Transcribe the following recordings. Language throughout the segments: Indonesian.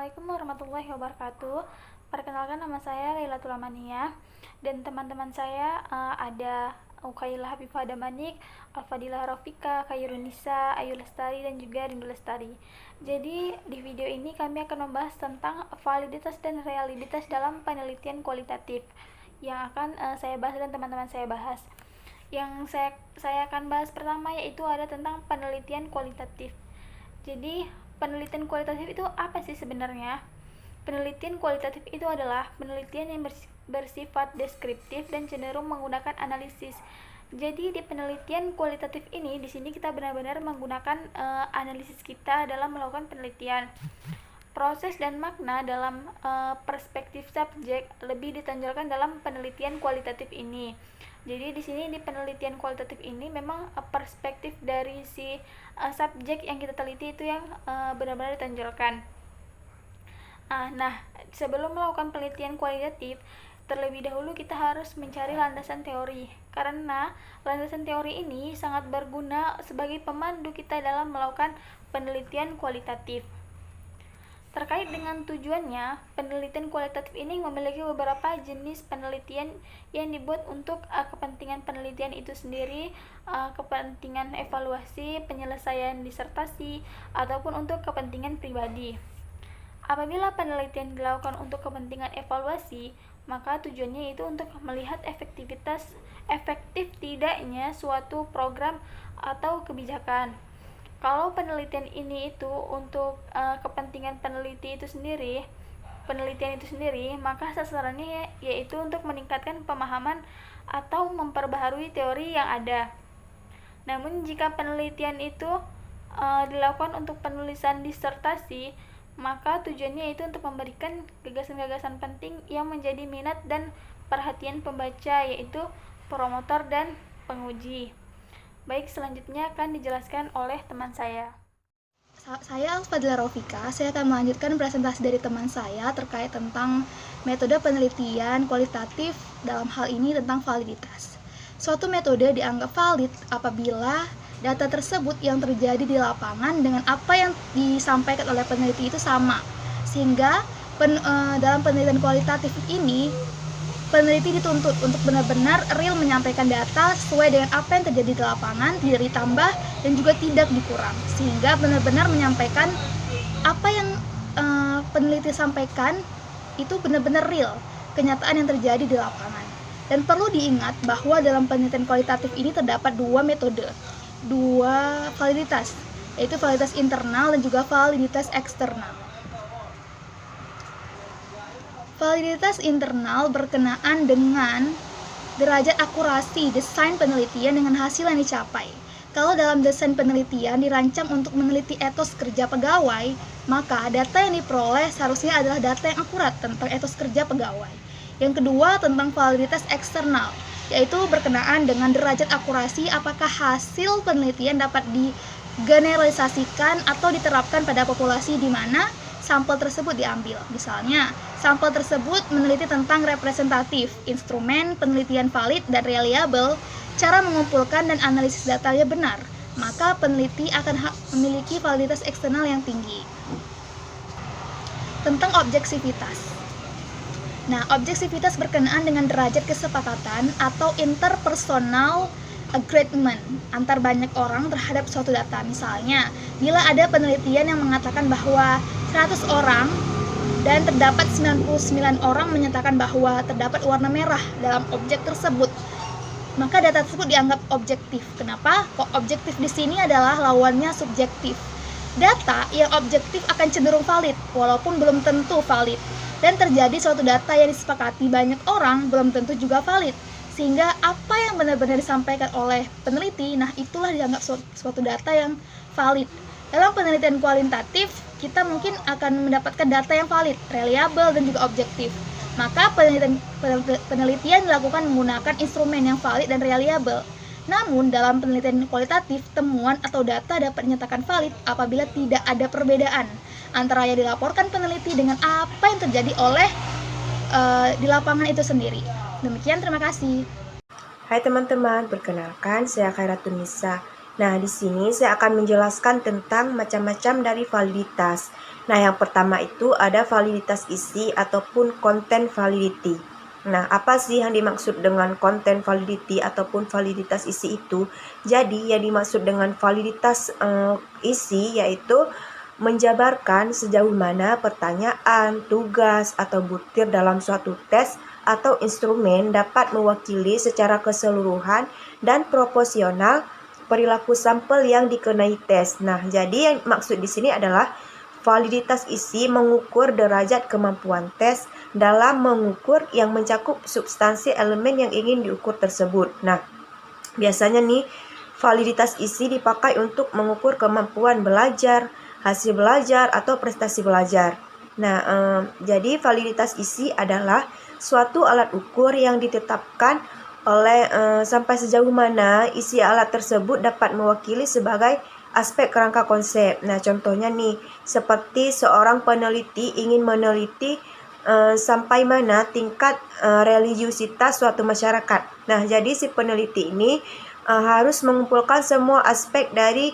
Assalamualaikum warahmatullahi wabarakatuh. Perkenalkan, nama saya Lailatul Amania dan teman-teman saya ada Ukailah Hafifah Damanik, Alfadilah Rafika, Khairunisa, Ayu Lestari, dan juga Rindu Lestari. Jadi di video ini kami akan membahas tentang validitas dan realitas dalam penelitian kualitatif yang akan saya bahas dan teman-teman saya bahas. Yang saya akan bahas pertama yaitu ada tentang penelitian kualitatif. Jadi penelitian kualitatif itu apa sih sebenarnya? Penelitian kualitatif itu adalah penelitian yang bersifat deskriptif dan cenderung menggunakan analisis. Jadi di penelitian kualitatif ini, di sini kita benar-benar menggunakan analisis kita dalam melakukan penelitian. Proses dan makna dalam perspektif subjek lebih ditonjolkan dalam penelitian kualitatif ini. Jadi di sini di penelitian kualitatif ini memang perspektif dari si subjek yang kita teliti itu yang benar-benar ditonjolkan. Nah, sebelum melakukan penelitian kualitatif, terlebih dahulu kita harus mencari landasan teori, karena landasan teori ini sangat berguna sebagai pemandu kita dalam melakukan penelitian kualitatif. Terkait dengan tujuannya, penelitian kualitatif ini memiliki beberapa jenis penelitian yang dibuat untuk kepentingan penelitian itu sendiri, kepentingan evaluasi, penyelesaian disertasi, ataupun untuk kepentingan pribadi. Apabila penelitian dilakukan untuk kepentingan evaluasi, maka tujuannya itu untuk melihat efektif tidaknya suatu program atau kebijakan. Kalau penelitian ini itu untuk kepentingan penelitian itu sendiri, maka sasarannya yaitu untuk meningkatkan pemahaman atau memperbaharui teori yang ada. Namun jika penelitian itu dilakukan untuk penulisan disertasi, maka tujuannya itu untuk memberikan gagasan-gagasan penting yang menjadi minat dan perhatian pembaca, yaitu promotor dan penguji. Baik, selanjutnya akan dijelaskan oleh teman saya. Saya Alfadilah Rafika, saya akan melanjutkan presentasi dari teman saya terkait tentang metode penelitian kualitatif, dalam hal ini tentang validitas. Suatu metode dianggap valid apabila data tersebut yang terjadi di lapangan dengan apa yang disampaikan oleh peneliti itu sama. Sehingga dalam penelitian kualitatif ini, peneliti dituntut untuk benar-benar real menyampaikan data sesuai dengan apa yang terjadi di lapangan, tidak ditambah dan juga tidak dikurang, sehingga benar-benar menyampaikan apa yang peneliti sampaikan itu benar-benar real, kenyataan yang terjadi di lapangan. Dan perlu diingat bahwa dalam penelitian kualitatif ini terdapat dua metode, dua validitas, yaitu validitas internal dan juga validitas eksternal. Validitas internal berkenaan dengan derajat akurasi desain penelitian dengan hasil yang dicapai. Kalau dalam desain penelitian dirancang untuk meneliti etos kerja pegawai, maka data yang diperoleh seharusnya adalah data yang akurat tentang etos kerja pegawai. Yang kedua, tentang validitas eksternal, yaitu berkenaan dengan derajat akurasi apakah hasil penelitian dapat digeneralisasikan atau diterapkan pada populasi di mana sampel tersebut diambil. Misalnya, sampel tersebut meneliti tentang representatif, instrumen penelitian valid dan reliable, cara mengumpulkan dan analisis datanya benar, maka peneliti akan memiliki validitas eksternal yang tinggi. Tentang objektivitas. Nah, objektivitas berkenaan dengan derajat kesepakatan atau interpersonal agreement antar banyak orang terhadap suatu data. Misalnya, bila ada penelitian yang mengatakan bahwa 100 orang dan terdapat 99 orang menyatakan bahwa terdapat warna merah dalam objek tersebut, maka data tersebut dianggap objektif. Kenapa? Kok objektif di sini adalah lawannya subjektif. Data yang objektif akan cenderung valid, walaupun belum tentu valid. Dan terjadi suatu data yang disepakati banyak orang belum tentu juga valid. Sehingga apa yang benar-benar disampaikan oleh peneliti, nah itulah dianggap suatu data yang valid. Dalam penelitian kualitatif, kita mungkin akan mendapatkan data yang valid, reliable, dan juga objektif. Maka penelitian dilakukan menggunakan instrumen yang valid dan reliable. Namun, dalam penelitian kualitatif, temuan atau data dapat dinyatakan valid apabila tidak ada perbedaan antara yang dilaporkan peneliti dengan apa yang terjadi oleh di lapangan itu sendiri. Demikian, terima kasih. Hai teman-teman, perkenalkan saya Khairatunisa Nah, di sini saya akan menjelaskan tentang macam-macam dari validitas. Nah, yang pertama itu ada validitas isi ataupun content validity. Nah, apa sih yang dimaksud dengan content validity ataupun validitas isi itu? Jadi, yang dimaksud dengan validitas isi yaitu menjabarkan sejauh mana pertanyaan, tugas, atau butir dalam suatu tes atau instrumen dapat mewakili secara keseluruhan dan proporsional perilaku sampel yang dikenai tes. Nah, jadi yang maksud di sini adalah validitas isi mengukur derajat kemampuan tes dalam mengukur yang mencakup substansi elemen yang ingin diukur tersebut. Nah, biasanya nih validitas isi dipakai untuk mengukur kemampuan belajar, hasil belajar, atau prestasi belajar. Nah, jadi validitas isi adalah suatu alat ukur yang ditetapkan oleh sampai sejauh mana isi alat tersebut dapat mewakili sebagai aspek kerangka konsep. Nah, contohnya nih, seperti seorang peneliti ingin meneliti sampai mana tingkat religiusitas suatu masyarakat. Nah, jadi si peneliti ini harus mengumpulkan semua aspek dari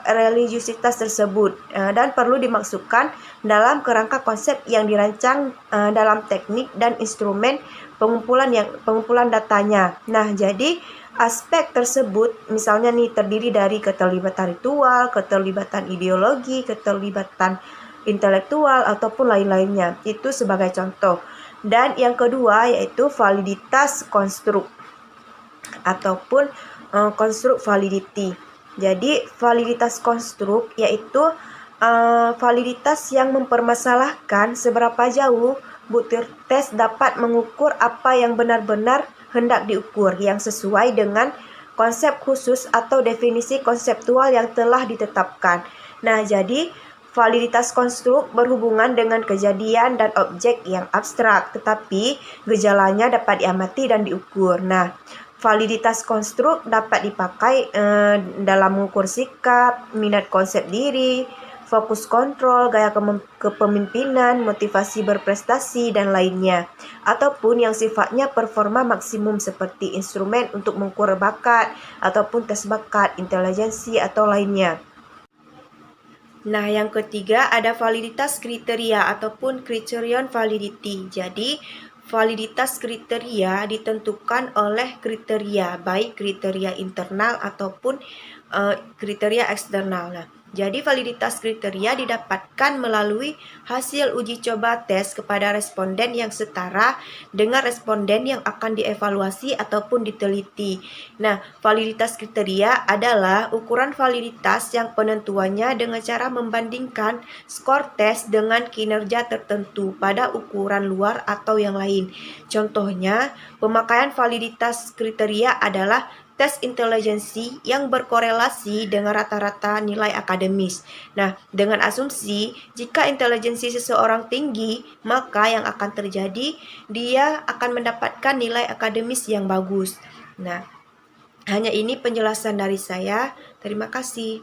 religiusitas tersebut dan perlu dimasukkan dalam kerangka konsep yang dirancang dalam teknik dan instrumen pengumpulan datanya. Nah, jadi aspek tersebut misalnya nih terdiri dari keterlibatan ritual, keterlibatan ideologi, keterlibatan intelektual ataupun lain-lainnya. Itu sebagai contoh. Dan yang kedua yaitu validitas konstruk ataupun konstruk validity. Jadi validitas konstruk yaitu validitas yang mempermasalahkan seberapa jauh butir tes dapat mengukur apa yang benar-benar hendak diukur yang sesuai dengan konsep khusus atau definisi konseptual yang telah ditetapkan. Nah, jadi validitas konstruk berhubungan dengan kejadian dan objek yang abstrak, tetapi gejalanya dapat diamati dan diukur. Nah, validitas konstruk dapat dipakai dalam mengukur sikap, minat konsep diri, fokus kontrol, gaya kepemimpinan, motivasi berprestasi, dan lainnya. Ataupun yang sifatnya performa maksimum seperti instrumen untuk mengukur bakat, ataupun tes bakat, intelijensi, atau lainnya. Nah, yang ketiga ada validitas kriteria ataupun criterion validity. Jadi, validitas kriteria ditentukan oleh kriteria, baik kriteria internal ataupun kriteria eksternal. Nah, jadi validitas kriteria didapatkan melalui hasil uji coba tes kepada responden yang setara dengan responden yang akan dievaluasi ataupun diteliti. Nah, validitas kriteria adalah ukuran validitas yang penentuannya dengan cara membandingkan skor tes dengan kinerja tertentu pada ukuran luar atau yang lain. Contohnya, pemakaian validitas kriteria adalah tes intelijensi yang berkorelasi dengan rata-rata nilai akademis. Nah, dengan asumsi jika intelijensi seseorang tinggi, maka yang akan terjadi dia akan mendapatkan nilai akademis yang bagus. Nah, hanya ini penjelasan dari saya. Terima kasih.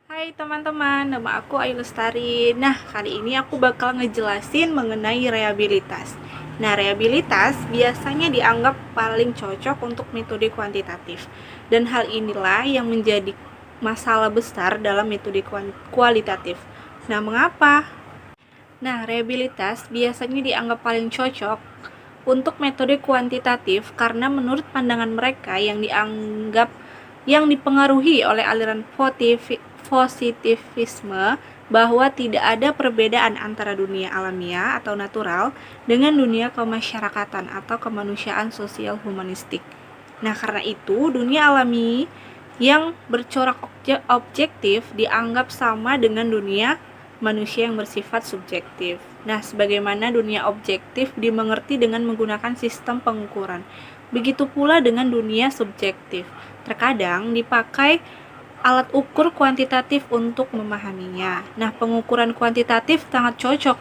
Hai teman-teman, nama aku Ayu Lestari. Nah, kali ini aku bakal ngejelasin mengenai rehabilitas. Nah, rehabilitas biasanya dianggap paling cocok untuk metode kuantitatif. Dan hal inilah yang menjadi masalah besar dalam metode kualitatif. Nah, mengapa? Nah, rehabilitas biasanya dianggap paling cocok untuk metode kuantitatif karena menurut pandangan mereka yang dipengaruhi oleh aliran positivisme bahwa tidak ada perbedaan antara dunia alamiah atau natural dengan dunia kemasyarakatan atau kemanusiaan sosial humanistik. Nah, karena itu dunia alami yang bercorak objektif dianggap sama dengan dunia manusia yang bersifat subjektif. Nah, sebagaimana dunia objektif dimengerti dengan menggunakan sistem pengukuran. Begitu pula dengan dunia subjektif. Terkadang dipakai alat ukur kuantitatif untuk memahaminya. Nah, pengukuran kuantitatif sangat cocok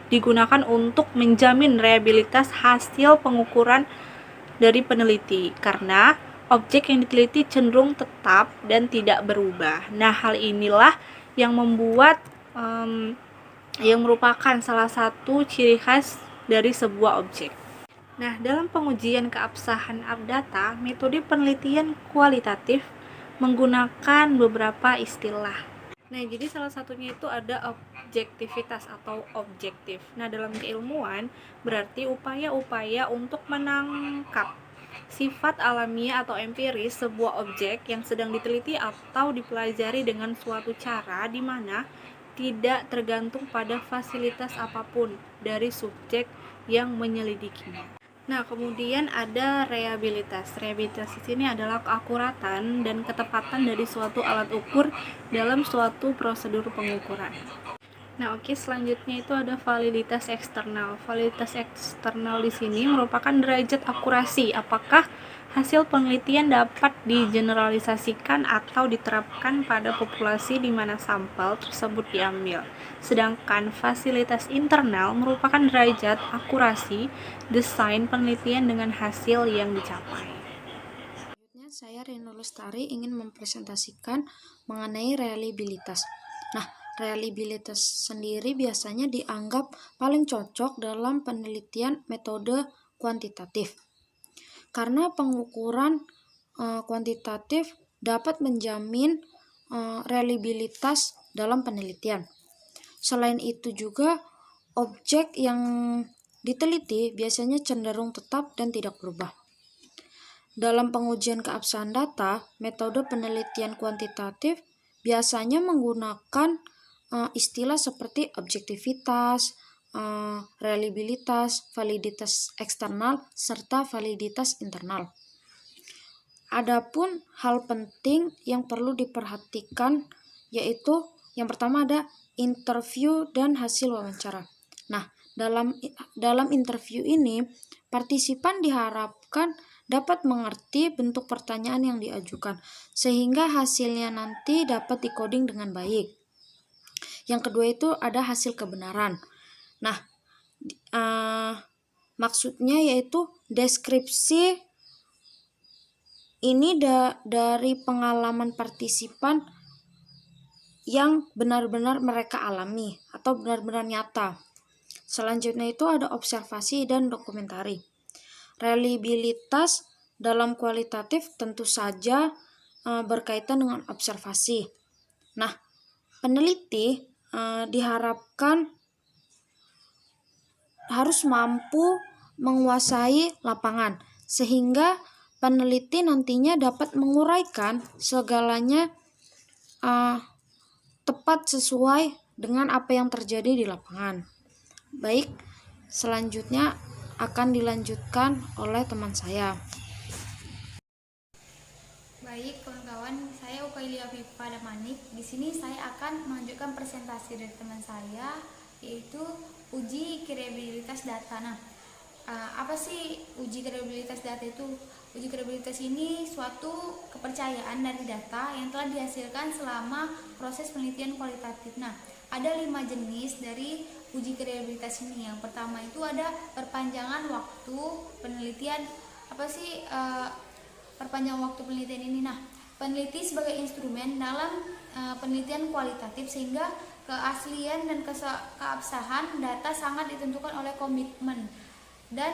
digunakan untuk menjamin reliabilitas hasil pengukuran dari peneliti karena objek yang diteliti cenderung tetap dan tidak berubah. Nah, hal inilah yang membuat yang merupakan salah satu ciri khas dari sebuah objek. Nah, dalam pengujian keabsahan data, metode penelitian kualitatif menggunakan beberapa istilah. Nah, jadi salah satunya itu ada objektivitas atau objektif. Nah, dalam keilmuan berarti upaya-upaya untuk menangkap sifat alamiah atau empiris sebuah objek yang sedang diteliti atau dipelajari dengan suatu cara di mana tidak tergantung pada fasilitas apapun dari subjek yang menyelidikinya. Nah, kemudian ada reliabilitas. Reliabilitas di sini adalah keakuratan dan ketepatan dari suatu alat ukur dalam suatu prosedur pengukuran. Nah, oke, selanjutnya itu ada validitas eksternal. Validitas eksternal di sini merupakan derajat akurasi. Apakah hasil penelitian dapat digeneralisasikan atau diterapkan pada populasi di mana sampel tersebut diambil. Sedangkan fasilitas internal merupakan derajat akurasi desain penelitian dengan hasil yang dicapai. Selanjutnya, saya Reno Lestari ingin mempresentasikan mengenai reliabilitas. Nah, reliabilitas sendiri biasanya dianggap paling cocok dalam penelitian metode kuantitatif. Karena pengukuran kuantitatif dapat menjamin reliabilitas dalam penelitian. Selain itu juga, objek yang diteliti biasanya cenderung tetap dan tidak berubah. Dalam pengujian keabsahan data, metode penelitian kuantitatif biasanya menggunakan istilah seperti objektivitas, reliabilitas, validitas eksternal, serta validitas internal. Adapun hal penting yang perlu diperhatikan yaitu yang pertama ada interview dan hasil wawancara. Nah, dalam interview ini, partisipan diharapkan dapat mengerti bentuk pertanyaan yang diajukan, sehingga hasilnya nanti dapat dikoding dengan baik. Yang kedua itu ada hasil kebenaran. Nah, maksudnya yaitu deskripsi ini dari pengalaman partisipan yang benar-benar mereka alami atau benar-benar nyata. Selanjutnya itu ada observasi dan dokumentari. Reliabilitas dalam kualitatif tentu saja berkaitan dengan observasi. Nah, peneliti diharapkan harus mampu menguasai lapangan, sehingga peneliti nantinya dapat menguraikan segalanya tepat sesuai dengan apa yang terjadi di lapangan. Baik, selanjutnya akan dilanjutkan oleh teman saya. Baik, kawan-kawan, saya Ukailia Afifa Damanik. Di sini saya akan melanjutkan presentasi dari teman saya, yaitu uji kredibilitas data. Nah, apa sih uji kredibilitas data itu? Uji kredibilitas ini suatu kepercayaan dari data yang telah dihasilkan selama proses penelitian kualitatif. Nah, ada 5 jenis dari uji kredibilitas ini. Yang pertama itu ada perpanjangan waktu penelitian. Apa sih perpanjangan waktu penelitian ini? Nah, peneliti sebagai instrumen dalam penelitian kualitatif, sehingga keaslian dan keabsahan data sangat ditentukan oleh komitmen dan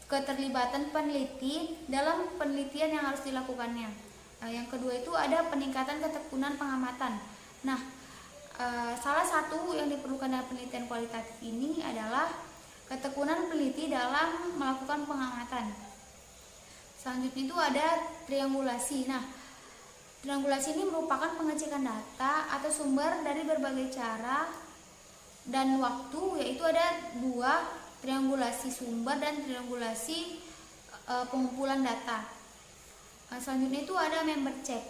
keterlibatan peneliti dalam penelitian yang harus dilakukannya. Yang kedua itu ada peningkatan ketekunan pengamatan. Nah, salah satu yang diperlukan dalam penelitian kualitatif ini adalah ketekunan peneliti dalam melakukan pengamatan. Selanjutnya itu ada triangulasi. Nah, triangulasi ini merupakan pengecekan data atau sumber dari berbagai cara dan waktu, yaitu ada 2, triangulasi sumber dan triangulasi pengumpulan data. Selanjutnya itu ada member check.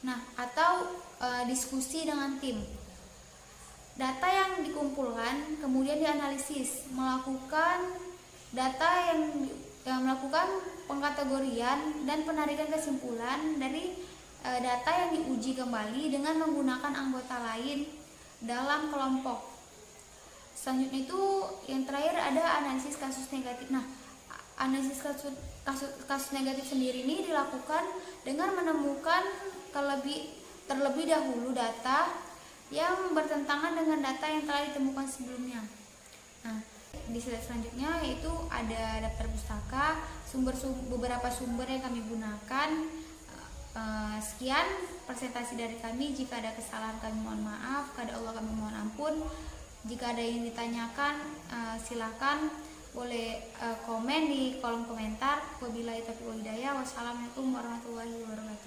Nah, atau diskusi dengan tim. Data yang dikumpulkan kemudian dianalisis, melakukan melakukan pengkategorian dan penarikan kesimpulan dari data yang diuji kembali dengan menggunakan anggota lain dalam kelompok. Selanjutnya itu yang terakhir ada analisis kasus negatif. Nah, analisis kasus negatif sendiri ini dilakukan dengan menemukan terlebih dahulu data yang bertentangan dengan data yang telah ditemukan sebelumnya. Nah, di slide selanjutnya yaitu ada daftar pustaka, beberapa sumber yang kami gunakan, Sekian presentasi dari kami. Jika ada kesalahan kami mohon maaf, kepada Allah kami mohon ampun. Jika ada yang ditanyakan silakan boleh komen di kolom komentar. Wabillahi taufiq wal hidayah. Wassalamualaikum warahmatullahi wabarakatuh.